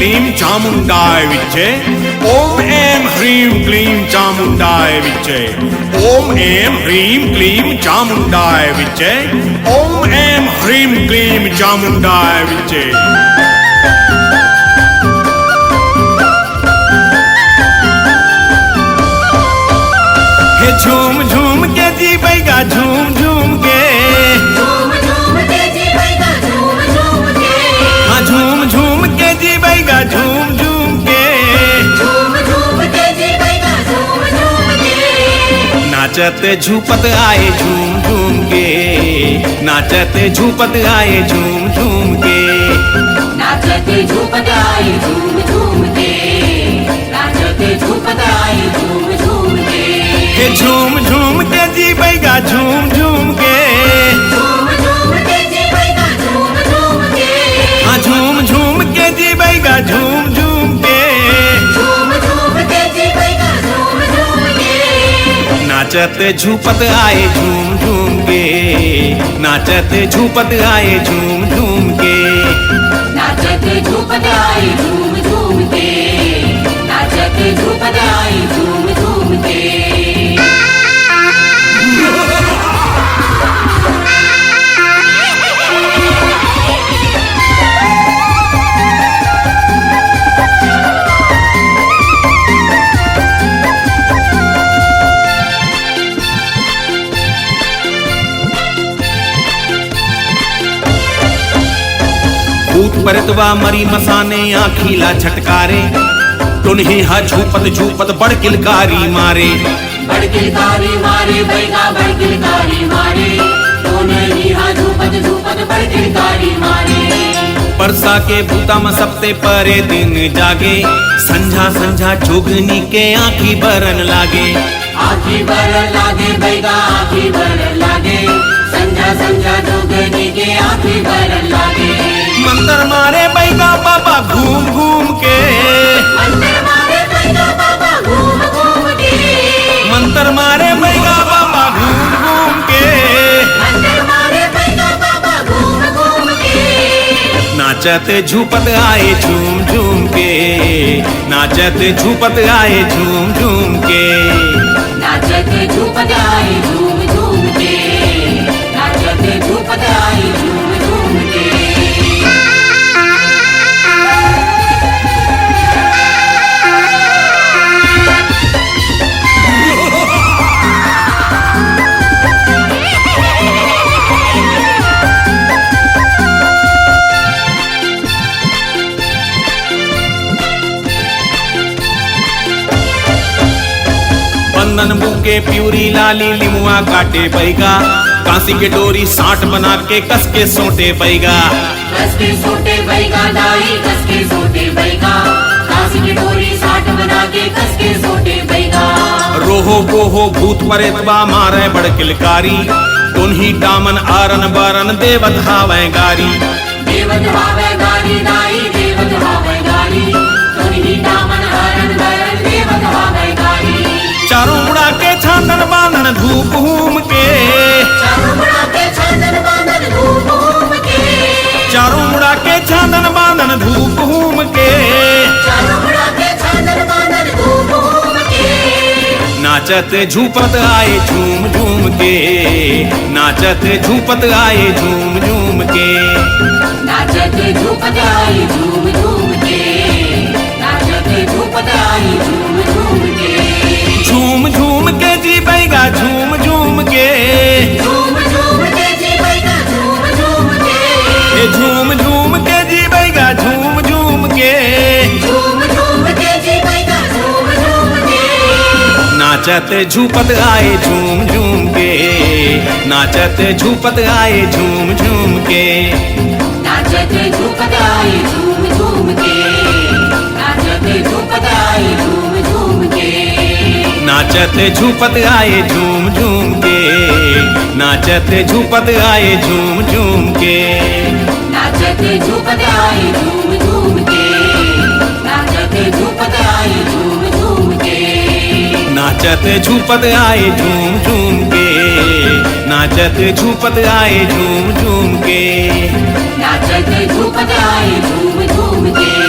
क्लीं चामुण्डाय विच्चे ॐ ऐं ह्रीं क्लीं चामुण्डाय विच्चे ॐ ऐं ह्रीं क्लीं चामुण्डाय विच्चे ॐ ऐं ह्रीं क्लीं चामुण्डाय विच्चे। झूम झूम के जी बैगा झूम झूम के झूम झूम के जी बैगा झूम झूम के हाँ झूम झूम के जी बैगा झूम झूम के झूम झूम के जी बैगा झूम झूम के नाचत झूपत आए झूम झूम के नाचत झूपत आए झूम झूम के नाचते झूपत आए झूम झूम के नाचते झूपत आए झूम झूम के झूम झूम के जी बैगा झूम झूम के झूम झूम के जी बैगा झूम झूम के हाँ झूम झूम के जी बैगा झूम झूम के झूम झूम के जी बैगा झूम झूम के नाचत झूपत आए झूम झूम के नाचत झूपत आए झूम झूम के नाचते झूपत आए झूम झूम के नाचते झूपत आए झूम झूम के। भूत परतवा मरी मसाने आखीला छटकारे तुन्ही हा झूपत झूपत बड़ किलकारी मारे बड़ किलकारी मारे बैगा बड़ किलकारी मारे तूने हा झूपत झूपत बड़ किलकारी मारे। परसा के भूता में सबते परे दिन जागे संझा संझा जोगनी के आँखी बरन लागे आँखी बरन लागे बैगा आँखी बरन लागे संझा संझा जोगनी के आँखी बरन लागे। मंतर मारे बैगा बाबा घूम घूम के मंतर मारे बैगा बाबा घूम घूम के मंतर मारे बैगा बाबा घूम घूम के मंतर मारे बैगा बाबा घूम घूम के नाचत झूपत आए झूम झूम के नाचत झूपत आए झूम झूम के नाचते झूपत आए झूम झूम के नाचते झूपत आए झूम झूम के। बंदन बुके प्यूरी लाली लिमुआ काटे बैगा कांसी के डोरी साठ बना के कस के सोटे बैगा कस के सोटे बैगा दाई कस के सोटे बैगा कांसी की डोरी साठ बना के कस के सोटे बैगा। रोहो बोहो भूत परेतवा मारे बड़ किलकारी तुन्ही दामन आरन बारन देवत हावे गारी देवत हावे गारी दाई देवत हावे गारी तुनी दामन हरण बरन देवत हावे गारी। चारों मुड़ा के छांदन बांधन धूप हूम के चारों मुड़ा के छांदन बांधन धूप घूम के चारों मुड़ा के छांदन बांधन धूप हूम के चारों मुड़ा के छांदन बांधन धूप घूम के नाचत झूपत आए झूम झूम के नाचत झूपत आए झूम झूम के नाचते झूपत आए झूम झूम के नाचते झूपत आए झूम झूम के। झूम झूम के जी बैगा झूम झूम के झूम झूम के जी बैगा झूम झूम के झूम झूम के जी बैगा झूम झूम के झूम झूम के जी बैगा झूम झूम के नाचत झूपत आए झूम झूम के नाचत झूपत आए झूम झूम के नाचते झूपत आए झूम झूम के नाचते झूपत आए झूम झूम के नाचत झूपत आए झूम झूम के नाचत झूपत आए झूम झूम के नाचते झूपत आए झूम झूम के नाचते झूपत आए झूम झूम के नाचत झूपत आए झूम झूम के नाचत झूपत आए झूम झूम के नाचते झूपत आए झूम झूम के।